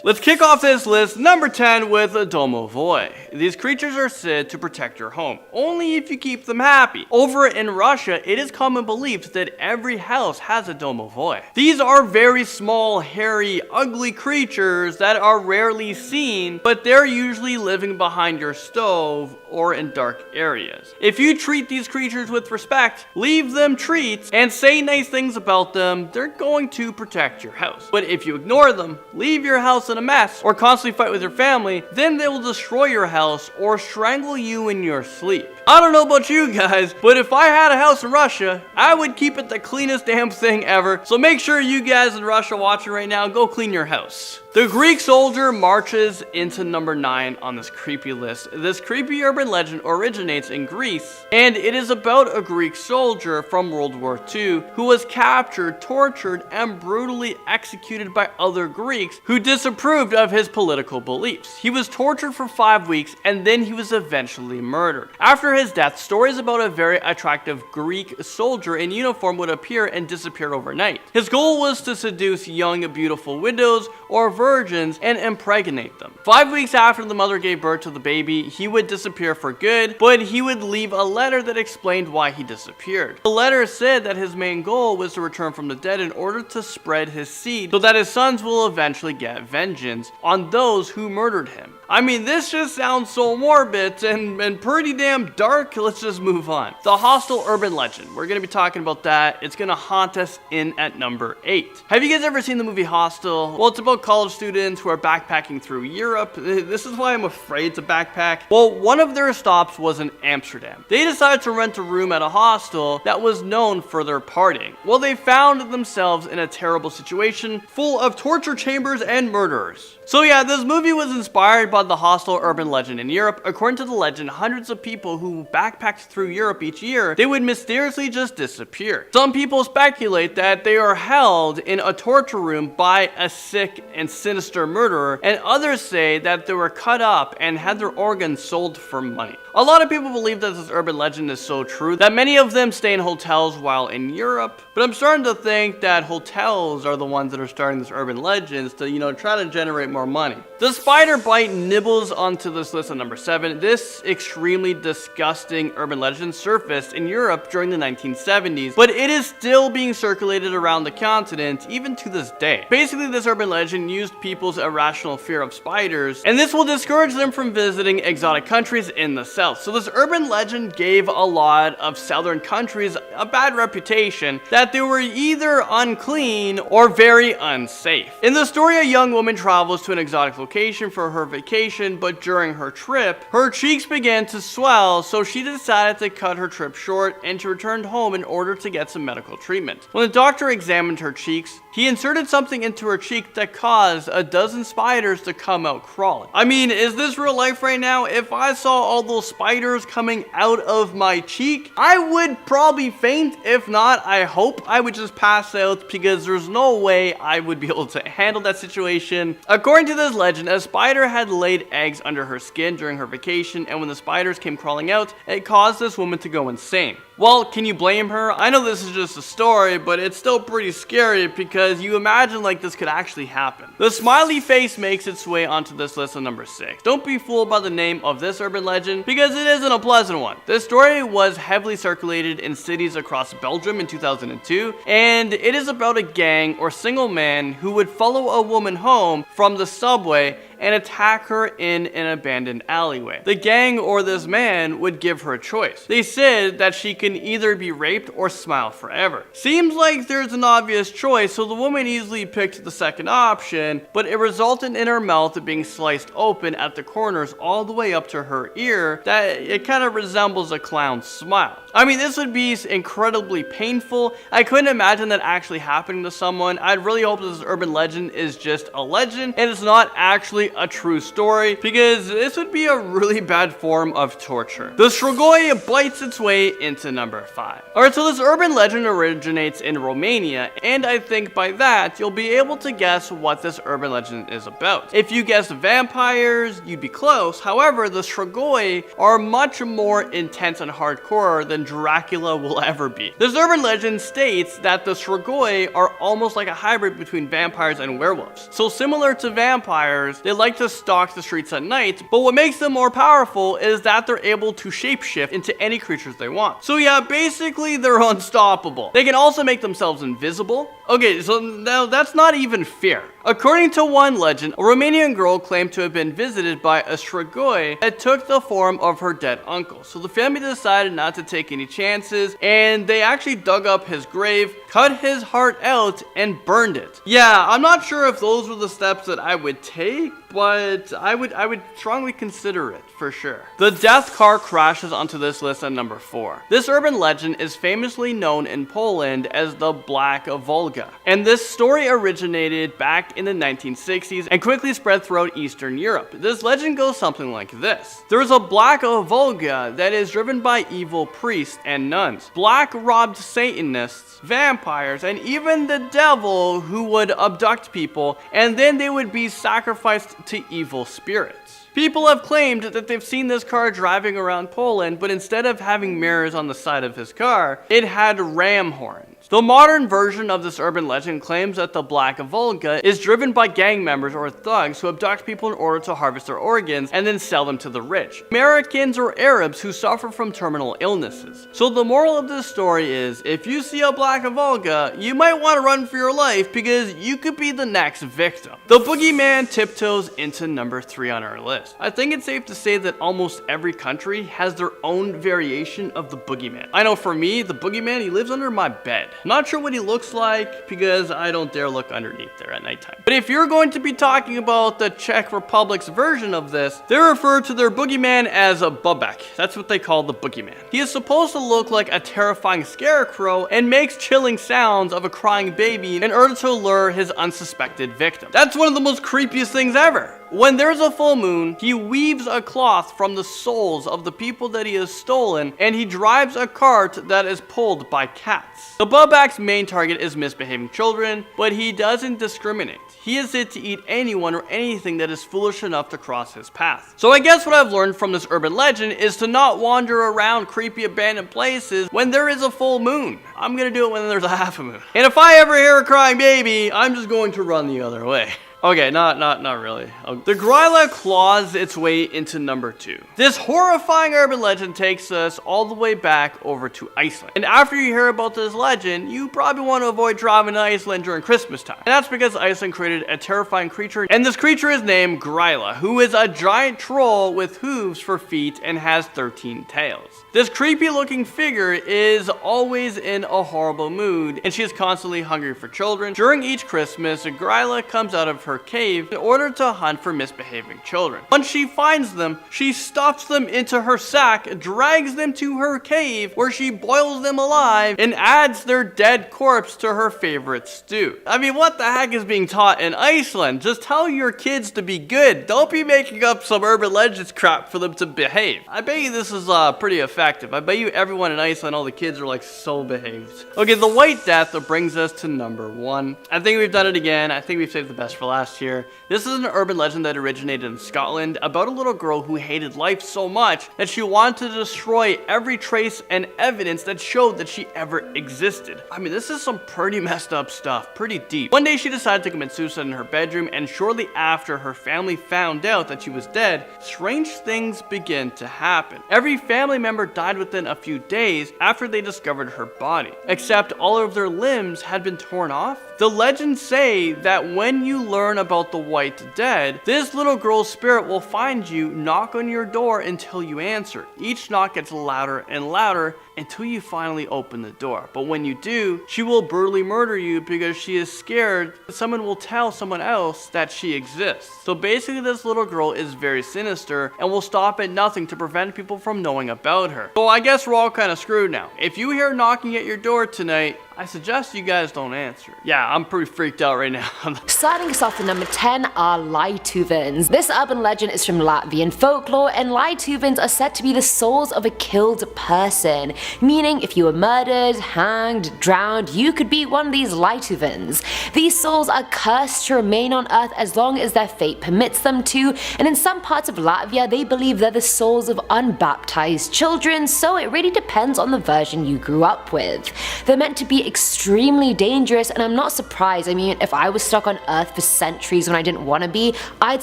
Let's kick off this list, number 10, with a domovoi. These creatures are said to protect your home, only if you keep them happy. Over in Russia, it is common believed that every house has a domovoi. These are very small, hairy, ugly creatures that are rarely seen, but they're usually living behind your stove or in dark areas. If you treat these creatures with respect, leave them treats, and say nice things about them, they're going to protect your house. But if you ignore them, leave your house in a mess, or constantly fight with your family, then they will destroy your house or strangle you in your sleep. I don't know about you guys, but if I had a house in Russia, I would keep it the cleanest damn thing ever. So make sure you guys in Russia watching right now, go clean your house. The Greek soldier marches into number 9 on this creepy list. This creepy urban legend originates in Greece, and it is about a Greek soldier from World War II who was captured, tortured, and brutally executed by other Greeks who disapproved of his political beliefs. He was tortured for 5 weeks, and then he was eventually murdered. After his death, stories about a very attractive Greek soldier in uniform would appear and disappear overnight. His goal was to seduce young, beautiful widows or virgins and impregnate them. 5 weeks after the mother gave birth to the baby, he would disappear for good, but he would leave a letter that explained why he disappeared. The letter said that his main goal was to return from the dead in order to spread his seed so that his sons will eventually get vengeance on those who murdered him. I mean, this just sounds so morbid and pretty damn dark. Let's just move on. The hostel urban legend. We're going to be talking about that. It's going to haunt us in at number 8. Have you guys ever seen the movie Hostel? Well, it's about college students who are backpacking through Europe. This is why I'm afraid to backpack. Well, one of their stops was in Amsterdam. They decided to rent a room at a hostel that was known for their partying. Well, they found themselves in a terrible situation full of torture chambers and murderers. So yeah, this movie was inspired by the hostel urban legend in Europe. According to the legend, hundreds of people who backpacked through Europe each year, they would mysteriously just disappear. Some people speculate that they are held in a torture room by a sick and sinister murderer, and others say that they were cut up and had their organs sold for money. A lot of people believe that this urban legend is so true that many of them stay in hotels while in Europe, but I'm starting to think that hotels are the ones that are starting this urban legends to, try to generate more money. The spider bite nibbles onto this list at number 7. This extremely disgusting urban legend surfaced in Europe during the 1970s, but it is still being circulated around the continent even to this day. Basically, this urban legend used people's irrational fear of spiders, and this will discourage them from visiting exotic countries in the south. So this urban legend gave a lot of southern countries a bad reputation that they were either unclean or very unsafe. In the story, a young woman travels to an exotic location for her vacation, but during her trip, her cheeks began to swell, so she decided to cut her trip short and she returned home in order to get some medical treatment. When the doctor examined her cheeks, he inserted something into her cheek that caused a dozen spiders to come out crawling. I mean, is this real life right now? If I saw all those spiders coming out of my cheek, I would probably faint. If not, I hope I would just pass out because there's no way I would be able to handle that situation. According to this legend, a spider had laid eggs under her skin during her vacation, and when the spiders came crawling out, it caused this woman to go insane. Well, can you blame her? I know this is just a story, but it's still pretty scary because you imagine like this could actually happen. The smiley face makes its way onto this list at number 6. Don't be fooled by the name of this urban legend because it isn't a pleasant one. This story was heavily circulated in cities across Belgium in 2002, and it is about a gang or single man who would follow a woman home from the subway and attack her in an abandoned alleyway. The gang or this man would give her a choice. They said that she can either be raped or smile forever. Seems like there's an obvious choice, so the woman easily picked the second option, but it resulted in her mouth being sliced open at the corners all the way up to her ear that it kind of resembles a clown's smile. I mean, this would be incredibly painful. I couldn't imagine that actually happening to someone. I'd really hope this urban legend is just a legend and it's not actually actually a true story, because this would be a really bad form of torture. The Strigoi bites its way into number 5. Alright, so this urban legend originates in Romania, and I think by that, you'll be able to guess what this urban legend is about. If you guessed vampires, you'd be close. However, the Strigoi are much more intense and hardcore than Dracula will ever be. This urban legend states that the Strigoi are almost like a hybrid between vampires and werewolves. So similar to vampires, they like to stalk the streets at night, but what makes them more powerful is that they're able to shapeshift into any creatures they want. So yeah, basically they're unstoppable. They can also make themselves invisible. Okay, so now that's not even fair. According to one legend, a Romanian girl claimed to have been visited by a Strigoi that took the form of her dead uncle. So the family decided not to take any chances, and they actually dug up his grave, cut his heart out, and burned it. Yeah, I'm not sure if those were the steps that I would take, but I would strongly consider it for sure. The death car crashes onto this list at number 4. This urban legend is famously known in Poland as the Black Volga, and this story originated back in the 1960s and quickly spread throughout Eastern Europe. This legend goes something like this. There is a Black Volga that is driven by evil priests and nuns, black-robed Satanists, vampires, and even the devil who would abduct people, and then they would be sacrificed to evil spirits. People have claimed that they've seen this car driving around Poland, but instead of having mirrors on the side of his car, it had ram horns. The modern version of this urban legend claims that the Black Volga is driven by gang members or thugs who abduct people in order to harvest their organs and then sell them to the rich, Americans or Arabs who suffer from terminal illnesses. So the moral of this story is, if you see a Black Volga, you might want to run for your life because you could be the next victim. The boogeyman tiptoes into number 3 on our list. I think it's safe to say that almost every country has their own variation of the boogeyman. I know for me, the boogeyman, he lives under my bed. Not sure what he looks like because I don't dare look underneath there at nighttime. But if you're going to be talking about the Czech Republic's version of this, they refer to their boogeyman as a bubek. That's what they call the boogeyman. He is supposed to look like a terrifying scarecrow and makes chilling sounds of a crying baby in order to lure his unsuspected victim. That's one of the most creepiest things ever. When there's a full moon, he weaves a cloth from the souls of the people that he has stolen, and he drives a cart that is pulled by cats. The bubek's main target is misbehaving children, but he doesn't discriminate. He is said to eat anyone or anything that is foolish enough to cross his path. So I guess what I've learned from this urban legend is to not wander around creepy abandoned places when there is a full moon. I'm gonna do it when there's a half a moon. And if I ever hear a crying baby, I'm just going to run the other way. Okay, not really. The Gryla claws its way into number 2. This horrifying urban legend takes us all the way back over to Iceland. And after you hear about this legend, you probably want to avoid driving to Iceland during Christmas time. And that's because Iceland created a terrifying creature, and this creature is named Gryla, who is a giant troll with hooves for feet and has 13 tails. This creepy looking figure is always in a horrible mood, and she is constantly hungry for children. During each Christmas, Gryla comes out of her cave in order to hunt for misbehaving children. Once she finds them, she stuffs them into her sack, drags them to her cave where she boils them alive and adds their dead corpse to her favorite stew. I mean, what the heck is being taught in Iceland? Just tell your kids to be good. Don't be making up some urban legends crap for them to behave. I bet you this is pretty effective. I bet you everyone in Iceland, all the kids are like so behaved. Okay, the White Death brings us to number 1. I think we've done it again. I think we've saved the best for last here. This is an urban legend that originated in Scotland about a little girl who hated life so much that she wanted to destroy every trace and evidence that showed that she ever existed. I mean, this is some pretty messed up stuff, pretty deep. One day she decided to commit suicide in her bedroom, and shortly after her family found out that she was dead, strange things began to happen. Every family member died within a few days after they discovered her body, except all of their limbs had been torn off. The legends say that when you learn about the White Dead, this little girl's spirit will find you, knock on your door until you answer. Each knock gets louder and louder until you finally open the door. But when you do, she will brutally murder you because she is scared that someone will tell someone else that she exists. So basically this little girl is very sinister and will stop at nothing to prevent people from knowing about her. So I guess we're all kind of screwed now. If you hear knocking at your door tonight, I suggest you guys don't answer. Yeah, I'm pretty freaked out right now. Starting us off at number 10 are Laituvans. This urban legend is from Latvian folklore, and Laituvans are said to be the souls of a killed person, meaning if you were murdered, hanged, drowned, you could be one of these Laituvans. These souls are cursed to remain on Earth as long as their fate permits them to, and in some parts of Latvia they believe they're the souls of unbaptized children, so it really depends on the version you grew up with. They're meant to be extremely dangerous, and I'm not surprised. I mean, if I was stuck on Earth for centuries when I didn't want to be, I'd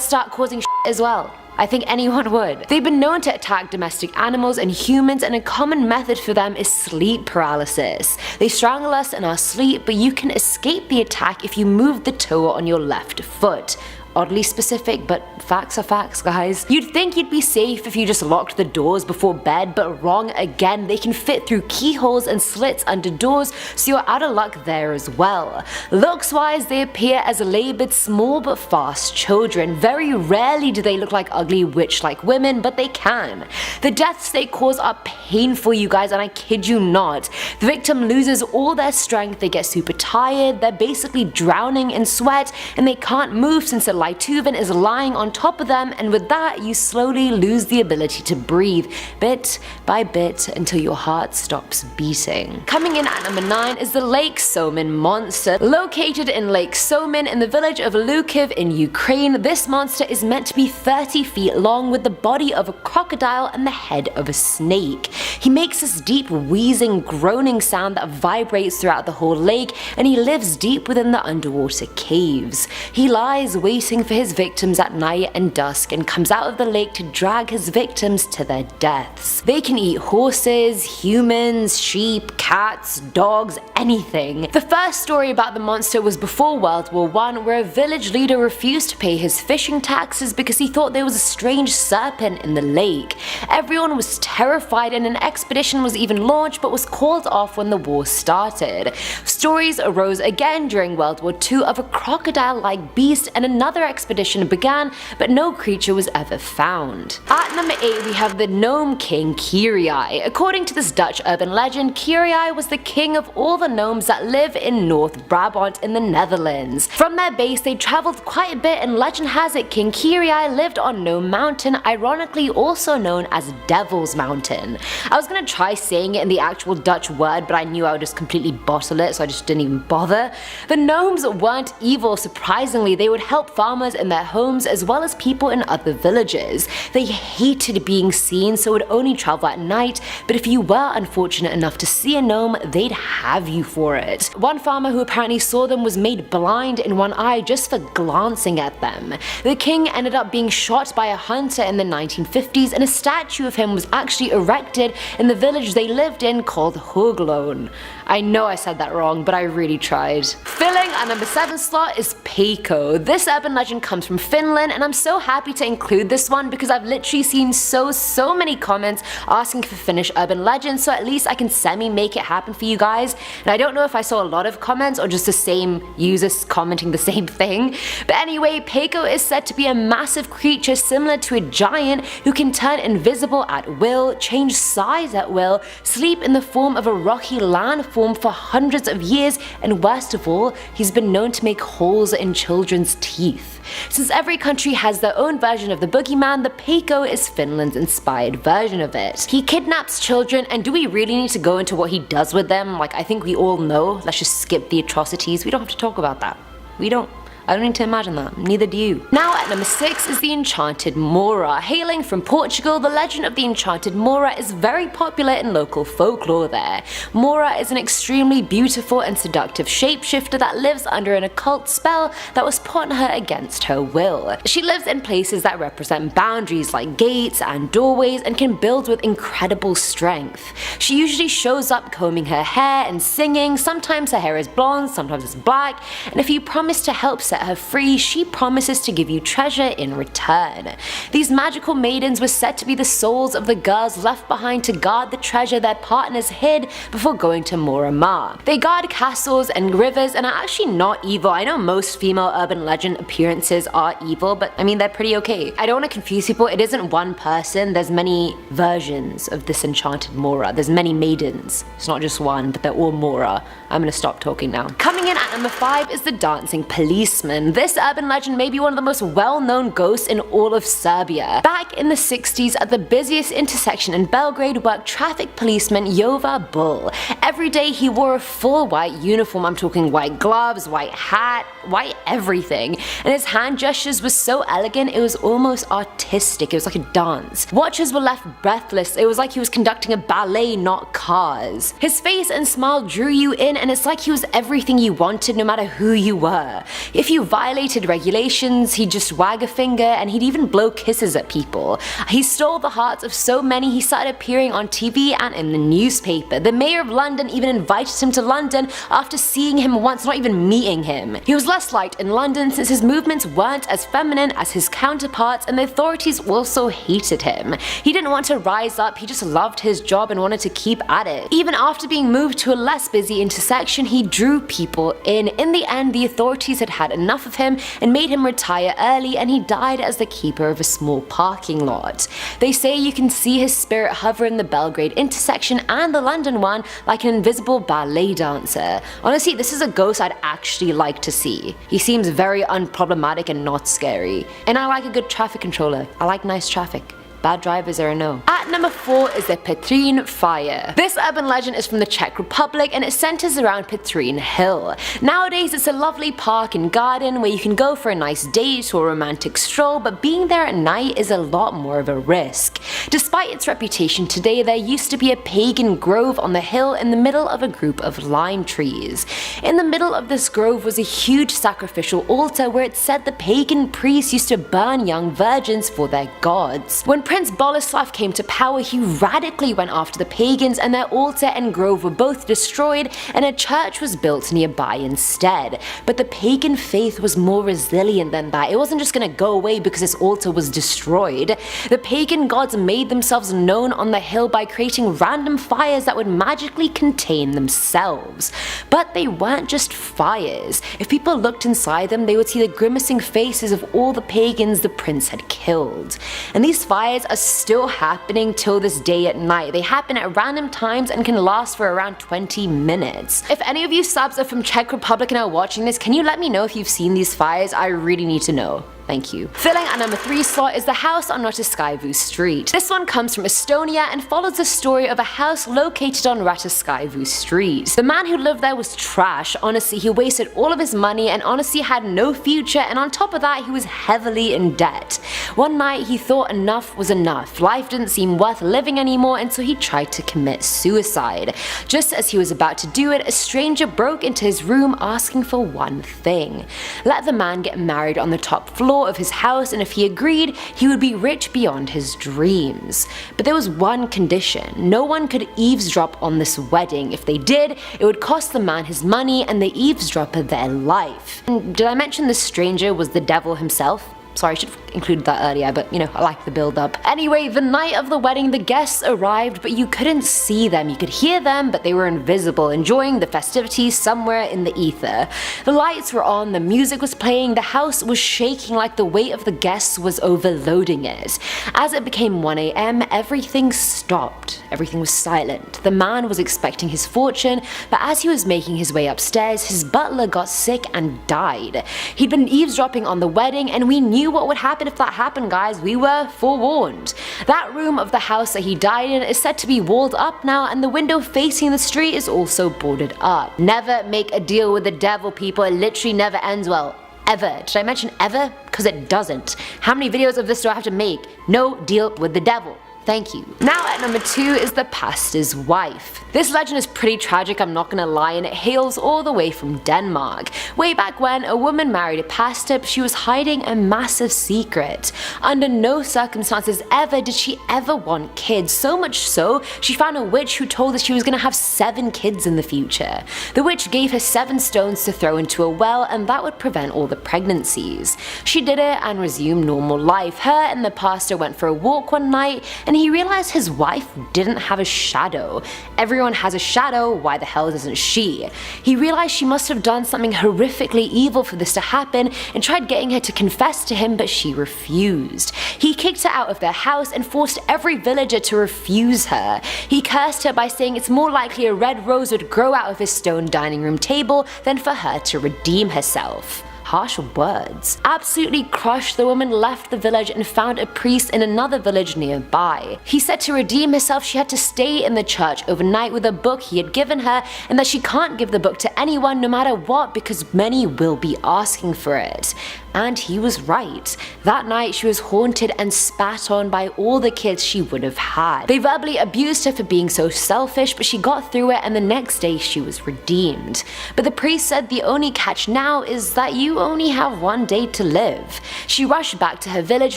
start causing shit as well. I think anyone would. They've been known to attack domestic animals and humans, and a common method for them is sleep paralysis. They strangle us in our sleep, but you can escape the attack if you move the toe on your left foot. Oddly specific, but facts are facts, guys. You'd think you'd be safe if you just locked the doors before bed, but wrong again. They can fit through keyholes and slits under doors, so you're out of luck there as well. Looks wise, they appear as labored, small but fast children. Very rarely do they look like ugly witch-like women, but they can. The deaths they cause are painful, you guys, and I kid you not. The victim loses all their strength, they get super tired, they're basically drowning in sweat, and they can't move since the Laituvan is lying on top of them, and with that you slowly lose the ability to breathe, bit by bit, until your heart stops beating. Coming in at number 9 is the Lake Somin monster. Located in Lake Somin in the village of Lukiv in Ukraine, this monster is meant to be 30 feet long with the body of a crocodile and the head of a snake. He makes this deep wheezing, groaning sound that vibrates throughout the whole lake, and he lives deep within the underwater caves. He lies waiting for his victims at night and dusk and comes out of the lake to drag his victims to their deaths. They can eat horses, humans, sheep, cats, dogs, anything. The first story about the monster was before World War I, where a village leader refused to pay his fishing taxes because he thought there was a strange serpent in the lake. Everyone was terrified, and an expedition was even launched but was called off when the war started. Stories arose again during World War II of a crocodile-like beast, and another expedition began, but no creature was ever found. At number 8 we have the gnome king Kyrie. According to this Dutch urban legend, Kyrie was the king of all the gnomes that live in North Brabant in the Netherlands. From their base they travelled quite a bit, and legend has it King Kyrie lived on Gnome Mountain, ironically also known as Devil's Mountain. I was gonna try saying it in the actual Dutch word, but I knew I would just completely bottle it, so I just didn't even bother. The gnomes weren't evil, surprisingly. They would help farmers in their homes as well as people in other villages. They hated being seen, so would only travel at night, but if you were unfortunate enough to see a gnome, they'd have you for it. One farmer who apparently saw them was made blind in one eye just for glancing at them. The king ended up being shot by a hunter in the 1950s, and a statue of him was actually erected in the village they lived in called Hoglone. I know I said that wrong, but I really tried. Filling our number 7 slot is Peikko. This urban legend comes from Finland, and I'm so happy to include this one because I've literally seen so many comments asking for Finnish urban legends, so at least I can semi-make it happen for you guys. And I don't know if I saw a lot of comments or just the same users commenting the same thing. But anyway, Peikko is said to be a massive creature similar to a giant who can turn invisible at will, change size at will, sleep in the form of a rocky landform for hundreds of years, and worst of all, he's been known to make holes in children's teeth. Since every country has their own version of the boogeyman, the Peikko is Finland's inspired version of it. He kidnaps children, and do we really need to go into what he does with them? Like, I think we all know. Let's just skip the atrocities. We don't have to talk about that. We don't. I don't need to imagine that, neither do you. Now at number 6 is the Enchanted Moura. Hailing from Portugal, the legend of the Enchanted Moura is very popular in local folklore there. Moura is an extremely beautiful and seductive shapeshifter that lives under an occult spell that was put on her against her will. She lives in places that represent boundaries like gates and doorways, and can build with incredible strength. She usually shows up combing her hair and singing. Sometimes her hair is blonde, sometimes it's black, and if you promise to help set set her free, she promises to give you treasure in return. These magical maidens were said to be the souls of the girls left behind to guard the treasure their partners hid before going to Moramar. They guard castles and rivers and are actually not evil. I know most female urban legend appearances are evil, but I mean they're pretty okay. I don't want to confuse people, it isn't one person, there's many versions of this enchanted Mora. There's many maidens. It's not just one, but they're all Mora. I'm gonna stop talking now. Coming in at number 5 is the dancing policeman. This urban legend may be one of the most well-known ghosts in all of Serbia. Back in the 60s, at the busiest intersection in Belgrade worked traffic policeman Jova Bull. Every day he wore a full white uniform. I'm talking white gloves, white hat, white everything. And his hand gestures were so elegant it was almost artistic. It was like a dance. Watchers were left breathless. It was like he was conducting a ballet, not Cars. His face and smile drew you in, and it's like he was everything you wanted no matter who you were. If you violated regulations, he'd just wag a finger and he'd even blow kisses at people. He stole the hearts of so many he started appearing on TV and in the newspaper. The mayor of London even invited him to London after seeing him once, not even meeting him. He was less liked in London since his movements weren't as feminine as his counterparts, and the authorities also hated him. He didn't want to rise up, he just loved his job and wanted to keep at it. Even after being moved to a less busy intersection, he drew people in. In the end, the authorities had had enough of him and made him retire early, and he died as the keeper of a small parking lot. They say you can see his spirit hover in the Belgrade intersection and the London one like an invisible ballet dancer. Honestly, this is a ghost I'd actually like to see. He seems very unproblematic and not scary. And I like a good traffic controller. I like nice traffic. Bad drivers are a no. At number 4 is the Petrin Fire. This urban legend is from the Czech Republic and it centers around Petrin Hill. Nowadays it's a lovely park and garden where you can go for a nice date or romantic stroll, but being there at night is a lot more of a risk. Despite its reputation today, there used to be a pagan grove on the hill in the middle of a group of lime trees. In the middle of this grove was a huge sacrificial altar where it said the pagan priests used to burn young virgins for their gods. When Prince Boleslav came to power, he radically went after the pagans, and their altar and grove were both destroyed and a church was built nearby instead. But the pagan faith was more resilient than that. It wasn't just gonna go away because this altar was destroyed. The pagan gods made themselves known on the hill by creating random fires that would magically contain themselves. But they weren't just fires. If people looked inside them, they would see the grimacing faces of all the pagans the prince had killed. And these fires are still happening till this day at night. They happen at random times and can last for around 20 minutes. If any of you subs are from Czech Republic and are watching this, can you let me know if you've seen these fires? I really need to know. Thank you. Filling at number 3 slot is the house on Rataskäivu Street. This one comes from Estonia and follows the story of a house located on Rataskäivu Street. The man who lived there was trash. Honestly, he wasted all of his money and honestly had no future, and on top of that he was heavily in debt. One night he thought enough was enough. Life didn't seem worth living anymore, and so he tried to commit suicide. Just as he was about to do it, a stranger broke into his room asking for one thing. Let the man get married on the top floor of his house, and if he agreed, he would be rich beyond his dreams. But there was one condition: no one could eavesdrop on this wedding. If they did, it would cost the man his money and the eavesdropper their life. And did I mention the stranger was the devil himself? Sorry, I should have included that earlier, but you know, I like the build up. Anyway, the night of the wedding, the guests arrived, but you couldn't see them. You could hear them, but they were invisible, enjoying the festivities somewhere in the ether. The lights were on, the music was playing, the house was shaking like the weight of the guests was overloading it. As it became 1 AM, everything stopped. Everything was silent. The man was expecting his fortune, but as he was making his way upstairs, his butler got sick and died. He'd been eavesdropping on the wedding, and we knew what would happen if that happened, guys. We were forewarned. That room of the house that he died in is said to be walled up now, and the window facing the street is also boarded up. Never make a deal with the devil, people. It literally never ends well. Ever. Did I mention ever? Because it doesn't. How many videos of this do I have to make? No deal with the devil. Thank you. Now at number 2 is the pastor's wife. This legend is pretty tragic, I'm not gonna lie, and it hails all the way from Denmark. Way back when, a woman married a pastor, but she was hiding a massive secret. Under no circumstances ever did she ever want kids, so much so, she found a witch who told her she was gonna have 7 kids in the future. The witch gave her 7 stones to throw into a well, and that would prevent all the pregnancies. She did it and resumed normal life. Her and the pastor went for a walk one night, and he realized his wife didn't have a shadow. Everyone has a shadow, why the hell doesn't she? He realized she must have done something horrifically evil for this to happen and tried getting her to confess to him, but she refused. He kicked her out of their house and forced every villager to refuse her. He cursed her by saying it's more likely a red rose would grow out of his stone dining room table than for her to redeem herself. Harsh words. Absolutely crushed, the woman left the village and found a priest in another village nearby. He said to redeem herself she had to stay in the church overnight with a book he had given her, and that she can't give the book to anyone no matter what because many will be asking for it. And he was right. That night she was haunted and spat on by all the kids she would have had. They verbally abused her for being so selfish, but she got through it and the next day she was redeemed. But the priest said the only catch now is that you only have 1 day to live. She rushed back to her village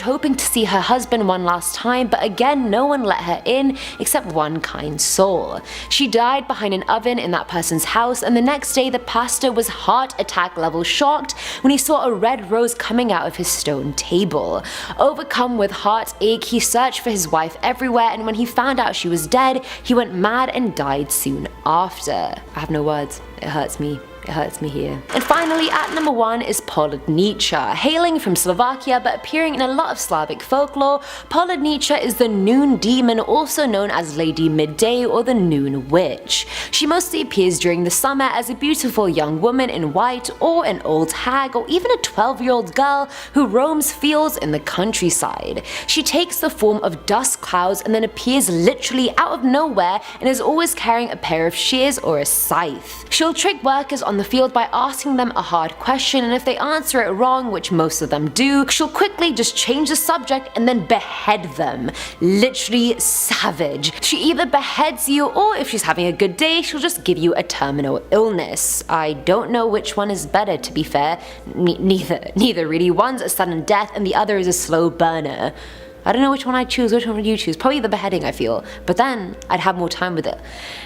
hoping to see her husband one last time, but again no one let her in except one kind soul. She died behind an oven in that person's house, and the next day the pastor was heart attack level shocked when he saw a red rose coming out of his stone table. Overcome with heartache, he searched for his wife everywhere, and when he found out she was dead, he went mad and died soon after. I have no words. It hurts me. It hurts me here. And finally, at number 1 is Polodnica. Hailing from Slovakia but appearing in a lot of Slavic folklore, Polodnica is the noon demon, also known as Lady Midday or the Noon Witch. She mostly appears during the summer as a beautiful young woman in white, or an old hag, or even a 12-year-old girl who roams fields in the countryside. She takes the form of dust clouds and then appears literally out of nowhere and is always carrying a pair of shears or a scythe. She'll trick workers on the field by asking them a hard question, and if they answer it wrong, which most of them do, she'll quickly just change the subject and then behead them. Literally savage. She either beheads you, or if she's having a good day, she'll just give you a terminal illness. I don't know which one is better, to be fair. Neither really. One's a sudden death and the other is a slow burner. I don't know which one I'd choose. Which one would you choose? Probably the beheading, I feel. But then, I'd have more time with it.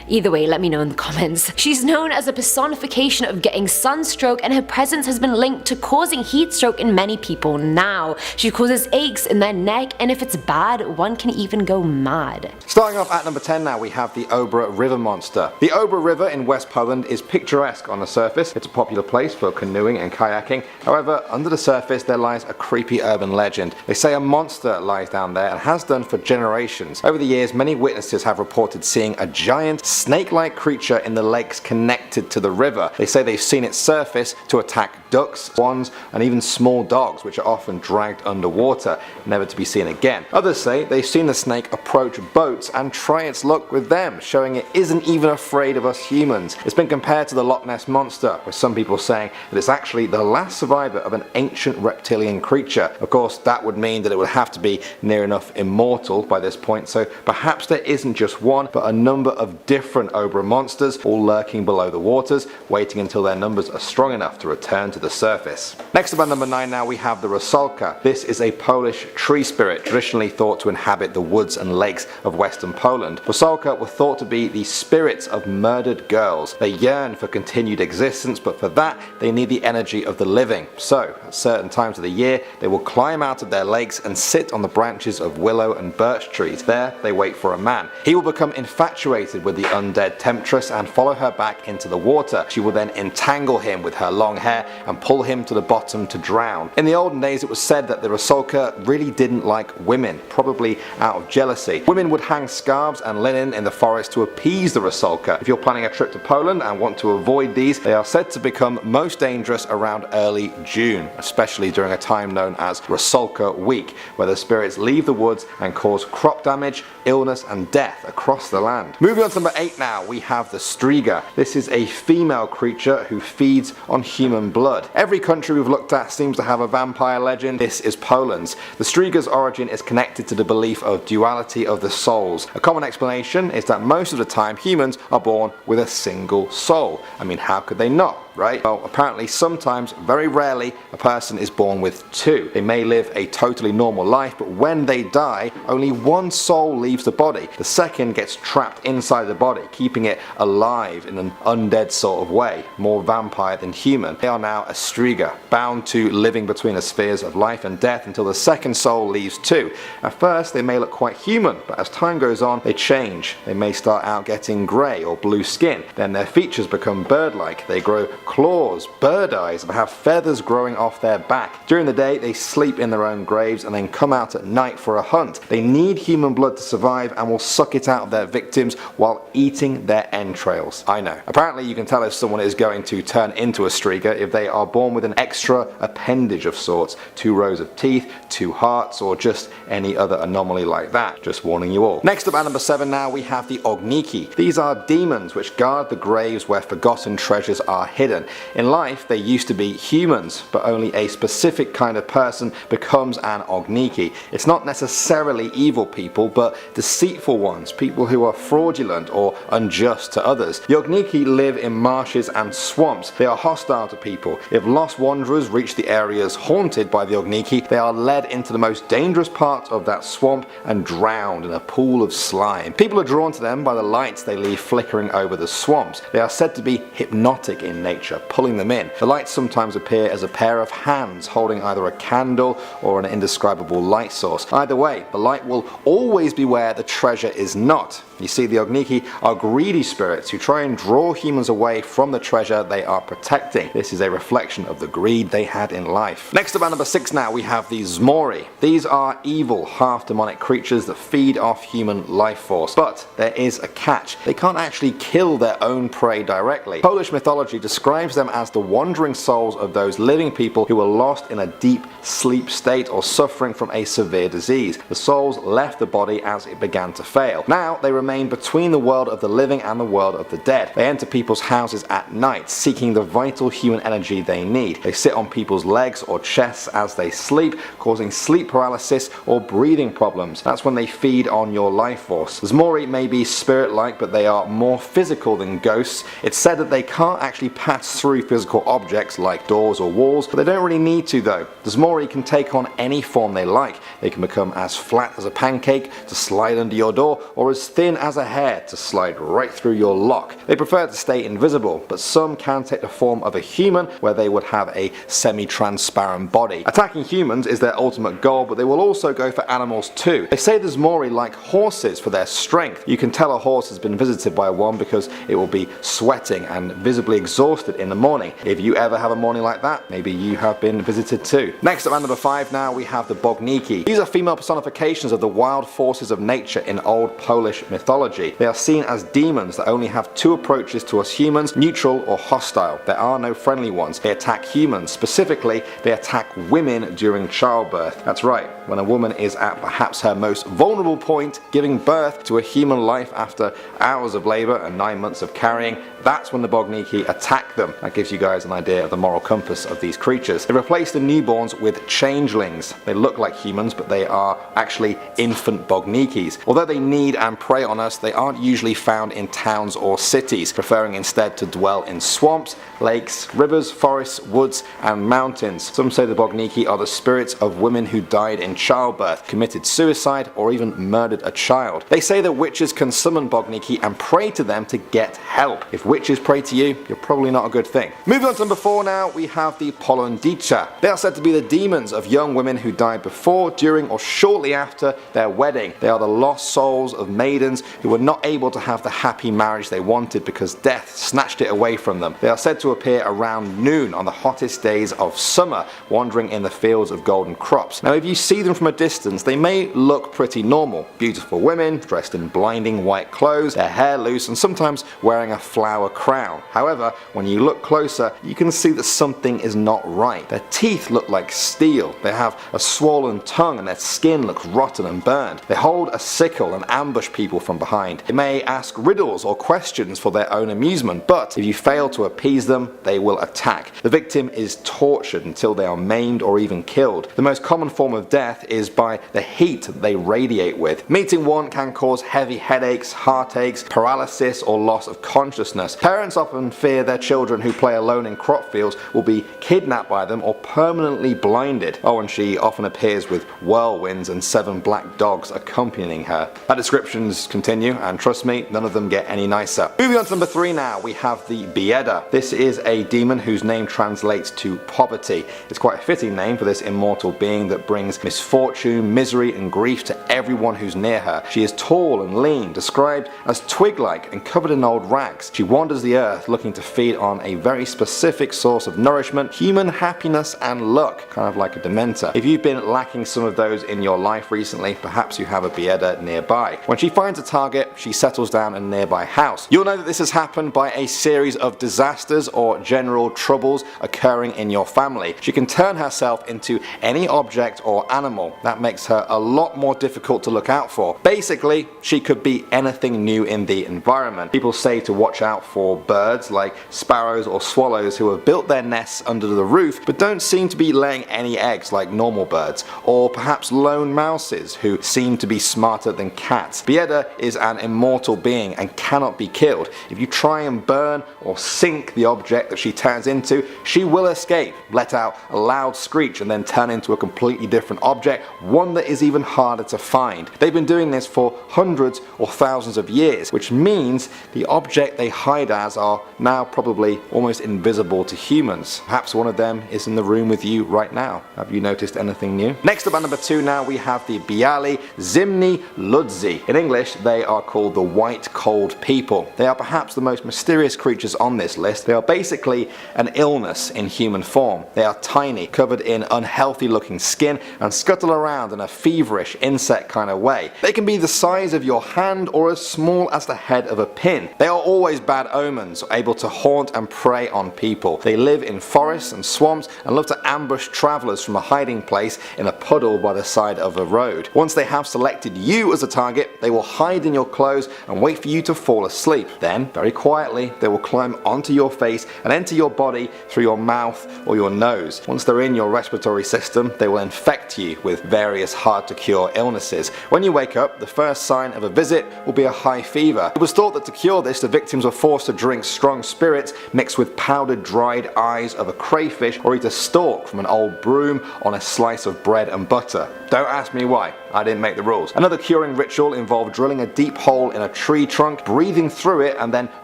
Either way, let me know in the comments. She's known as a personification of getting sunstroke, and her presence has been linked to causing heat stroke in many people now. She causes aches in their neck, and if it's bad, one can even go mad. Starting off at number 10 now, we have the Obra River monster. The Obra River in West Poland is picturesque on the surface. It's a popular place for canoeing and kayaking. However, under the surface there lies a creepy urban legend. They say a monster lies down there and has done for generations. Over the years, many witnesses have reported seeing a giant snake-like creature in the lakes connected to the river. They say they've seen it surface to attack ducks, swans, and even small dogs, which are often dragged underwater, never to be seen again. Others say they've seen the snake approach boats and try its luck with them, showing it isn't even afraid of us humans. It's been compared to the Loch Ness monster, with some people saying that it's actually the last survivor of an ancient reptilian creature. Of course, that would mean that it would have to be near enough immortal by this point, so perhaps there isn't just one, but a number of different Obra monsters, all lurking below the waters, waiting until their numbers are strong enough to return to the surface. Next up at number 9 now, we have the Rusalka. This is a Polish tree spirit, traditionally thought to inhabit the woods and lakes of western Poland. Rusalka were thought to be the spirits of murdered girls. They yearn for continued existence, but for that they need the energy of the living. So, at certain times of the year, they will climb out of their lakes and sit on the branches of willow and birch trees. There they wait for a man. He will become infatuated with the undead temptress and follow her back into the water. She will then entangle him with her long hair and pull him to the bottom to drown. In the olden days, it was said that the Rusalka really didn't like women, probably out of jealousy. Women would hang scarves and linen in the forest to appease the Rusalka. If you're planning a trip to Poland and want to avoid these, they are said to become most dangerous around early June, especially during a time known as Rusalka Week, where the spirits leave the woods and cause crop damage, illness and death across the land. Moving on to number 8 now, we have the Striga. This is a a female creature who feeds on human blood. Every country we've looked at seems to have a vampire legend. This is Poland's. The Striga's origin is connected to the belief of duality of the souls. A common explanation is that most of the time humans are born with a single soul. I mean, how could they not? Right? Well, apparently sometimes, very rarely, a person is born with two. They may live a totally normal life, but when they die, only one soul leaves the body. The second gets trapped inside the body, keeping it alive in an undead sort of way, more vampire than human. They are now a Striga, bound to living between the spheres of life and death until the second soul leaves too. At first, they may look quite human, but as time goes on, they change. They may start out getting grey or blue skin. Then their features become bird-like. They grow claws, bird eyes, and have feathers growing off their back. During the day, they sleep in their own graves and then come out at night for a hunt. They need human blood to survive and will suck it out of their victims while eating their entrails. I know. Apparently, you can tell if someone is going to turn into a Striga if they are born with an extra appendage of sorts, 2 rows of teeth, 2 hearts, or just any other anomaly like that. Just warning you all. Next up at number 7 now, we have the Ogniki. These are demons which guard the graves where forgotten treasures are hidden. In life, they used to be humans, but only a specific kind of person becomes an Ogniki. It's not necessarily evil people, but deceitful ones, people who are fraudulent or unjust to others. The Ogniki live in marshes and swamps. They are hostile to people. If lost wanderers reach the areas haunted by the Ogniki, they are led into the most dangerous parts of that swamp and drowned in a pool of slime. People are drawn to them by the lights they leave flickering over the swamps. They are said to be hypnotic in nature, pulling them in. The lights sometimes appear as a pair of hands holding either a candle or an indescribable light source. Either way, the light will always be where the treasure is not. You see, the Ogniki are greedy spirits who try and draw humans away from the treasure they are protecting. This is a reflection of the greed they had in life. Next up at number 6 now, we have the Zmori. These are evil, half-demonic creatures that feed off human life force. But there is a catch. They can't actually kill their own prey directly. Polish mythology describes them as the wandering souls of those living people who were lost in a deep sleep state or suffering from a severe disease. The souls left the body as it began to fail. Now they remain between the world of the living and the world of the dead. They enter people's houses at night, seeking the vital human energy they need. They sit on people's legs or chests as they sleep, causing sleep paralysis or breathing problems. That's when they feed on your life force. The Zmori may be spirit-like, but they are more physical than ghosts. It's said that they can't actually pass through physical objects like doors or walls, but they don't really need to though. The Zmori can take on any form they like. They can become as flat as a pancake to slide under your door, or as thin as a hair to slide right through your lock. They prefer to stay invisible, but some can take the form of a human where they would have a semi-transparent body. Attacking humans is their ultimate goal, but they will also go for animals too. They say the Zmori like horses for their strength. You can tell a horse has been visited by one because it will be sweating and visibly exhausted in the morning. If you ever have a morning like that, maybe you have been visited too. Next up at number 5 now, we have the Bogniki. These are female personifications of the wild forces of nature in old Polish mythology. They are seen as demons that only have 2 approaches to us humans, neutral or hostile. There are no friendly ones. They attack humans. Specifically, they attack women during childbirth. That's right, when a woman is at perhaps her most vulnerable point, giving birth to a human life after hours of labor and 9 months of carrying, that's when the Bogniki attack them. That gives you guys an idea of the moral compass of these creatures. They replace the newborns with changelings. They look like humans, but they are actually infant Bognikis. Although they need and prey on us, they aren't usually found in towns or cities, preferring instead to dwell in swamps, lakes, rivers, forests, woods, and mountains. Some say the Bogniki are the spirits of women who died in childbirth, committed suicide, or even murdered a child. They say that witches can summon Bogniki and pray to them to get help. If witches pray to you, you're probably not a good thing. Moving on to number 4 now, we have the Polondicha. They are said to be the demons of young women who died before, during, or shortly after their wedding. They are the lost souls of maidens who were not able to have the happy marriage they wanted because death snatched it away from them. They are said to appear around noon on the hottest days of summer, wandering in the fields of golden crops. Now if you see them from a distance, they may look pretty normal. Beautiful women, dressed in blinding white clothes, their hair loose, and sometimes wearing a flower crown. However, when you look closer, you can see that something is not right. Their teeth look like steel, they have a swollen tongue, and their skin looks rotten and burned. They hold a sickle and ambush people from behind. They may ask riddles or questions for their own amusement, but if you fail to appease them, they will attack. The victim is tortured until they are maimed or even killed. The most common form of death is by the heat that they radiate with. Meeting one can cause heavy headaches, heartaches, paralysis, or loss of consciousness. Parents often fear their children who play alone in crop fields will be kidnapped by them or permanently blinded. Oh, and she often appears with whirlwinds and 7 black dogs accompanying her. Our descriptions continue, and trust me, none of them get any nicer. Moving on to number 3 now, we have the Bieda. This is a demon whose name translates to poverty. It's quite a fitting name for this immortal being that brings misfortune, misery, and grief to everyone who's near her. She is tall and lean, described as twig-like and covered in old rags. She wanders the earth looking to feed on a very specific source of nourishment, human happiness and luck, kind of like a dementor. If you've been lacking some of those in your life recently, perhaps you have a Bieda nearby. When she finds a target, she settles down in a nearby house. You'll know that this has happened by a series of disasters or general troubles occurring in your family. She can turn herself into any object or animal. That makes her a lot more difficult to look out for. Basically, she could be anything new in the environment. People say to watch out for birds like sparrows or swallows who have built their nests under the roof but don't seem to be laying any eggs like normal birds, or perhaps lone mouses who seem to be smarter than cats. Bieda is an immortal being and cannot be killed. If you try and burn or sink the object that she turns into, she will escape, let out a loud screech, and then turn into a completely different object, one that is even harder to find. They've been doing this for hundreds or thousands of years, which means the object they hide as are now probably almost invisible to humans. Perhaps one of them is in the room with you right now. Have you noticed anything new? Next up at number 2 now, we have the Biali Zimni Ludzi. In English, they are called the White Cold People. They are perhaps the most mysterious creatures on this list. They are basically an illness in human form. They are tiny, covered in unhealthy looking skin, and scuttle around in a feverish insect kind of way. They can be the size of your hand or as small as the head of a pin. They are always bad omens, able to haunt and prey on people. They live in forests and swamps and love to ambush travelers from a hiding place in a puddle by the side of a road. Once they have selected you as a target, they will hide in your clothes and wait for you to fall asleep. Then, very quietly, they will climb onto your face and enter your body through your mouth or your nose. Once they're in your respiratory system, they will infect you with various hard to cure illnesses. When you wake up, the first sign of a visit will be a high fever. It was thought that to cure this, the victims were forced to drink strong spirits mixed with powdered dried eyes of a crayfish, or eat a stalk from an old broom on a slice of bread and butter. Don't ask me why, I didn't make the rules. Another curing ritual involved drilling a deep hole in a tree trunk, breathing through it, and then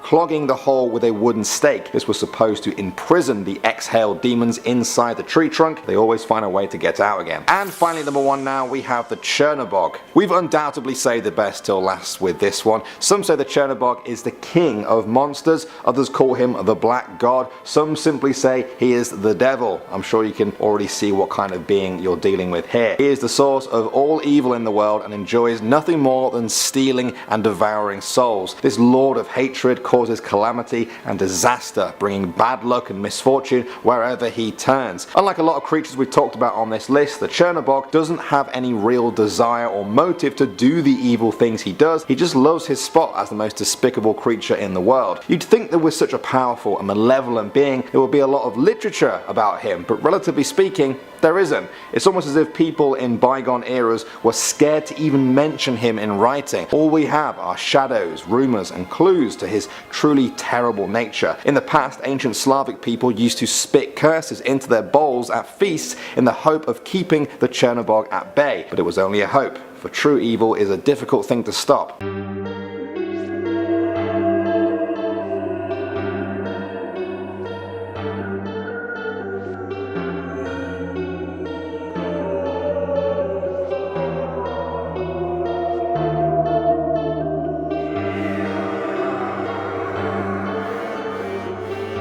clogging the hole with a wooden stake. This was supposed to imprison the exhaled demons inside the tree trunk. They always find a way to get out again. And finally, number 1 now, we have the Chernobog. We've undoubtedly saved the best till last with this one. Some say the Chernobog is the king of monsters, others call him the Black God, some simply say he is the devil. I'm sure you can already see what kind of being you're dealing with here. He is the source of all evil in the world and enjoys nothing more than stealing and devouring souls. This lord of hatred causes calamity and disaster, bringing bad luck and misfortune wherever he turns. Unlike a lot of creatures we've talked about on this list, the Chernobog doesn't have any real desire or motive to do the evil things he does. He just loves his spot as the most despicable creature in the world. You'd think that with such a powerful and malevolent being, there would be a lot of literature about him, but relatively speaking, there isn't. It's almost as if people in bygone eras were scared to even mention him in writing. All we have are shadows, rumors, and clues to his truly terrible nature. In the past, ancient Slavic people used to spit curses into their bowls at feasts in the hope of keeping the Chernobog at bay, but it was only a hope, for true evil is a difficult thing to stop.